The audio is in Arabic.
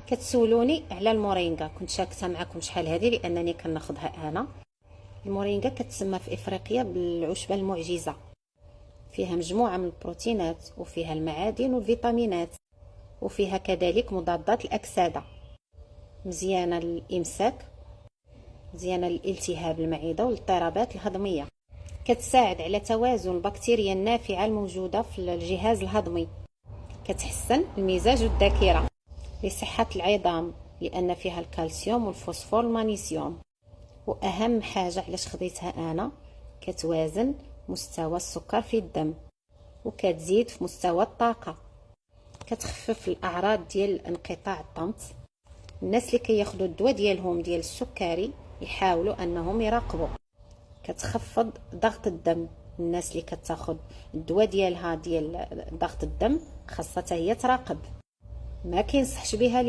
كتسولوني على المورينغا، كنت شاركتها معكم شحال هذه لانني كناخذها انا. المورينغا كتسمى في افريقيا بالعشبه المعجزه، فيها مجموعه من البروتينات وفيها المعادن والفيتامينات، وفيها كذلك مضادات الاكسده، مزيانه للامساك، مزيانه للالتهاب المعده والاضطرابات الهضميه، كتساعد على توازن البكتيريا النافعه الموجوده في الجهاز الهضمي، كتحسن المزاج والذاكره، لصحه العظام لان فيها الكالسيوم والفوسفور والمغنيسيوم. واهم حاجه علاش خديتها انا، كتوازن مستوى السكر في الدم، وكتزيد في مستوى الطاقه، كتخفف الاعراض ديال انقطاع الضغط. الناس اللي كياخذوا الدواء ديالهم ديال السكري يحاولوا انهم يراقبوا، كتخفض ضغط الدم. الناس اللي كتاخذ الدواء ديالها ديال ضغط الدم خاصها هي تراقب، ما كينصحش بها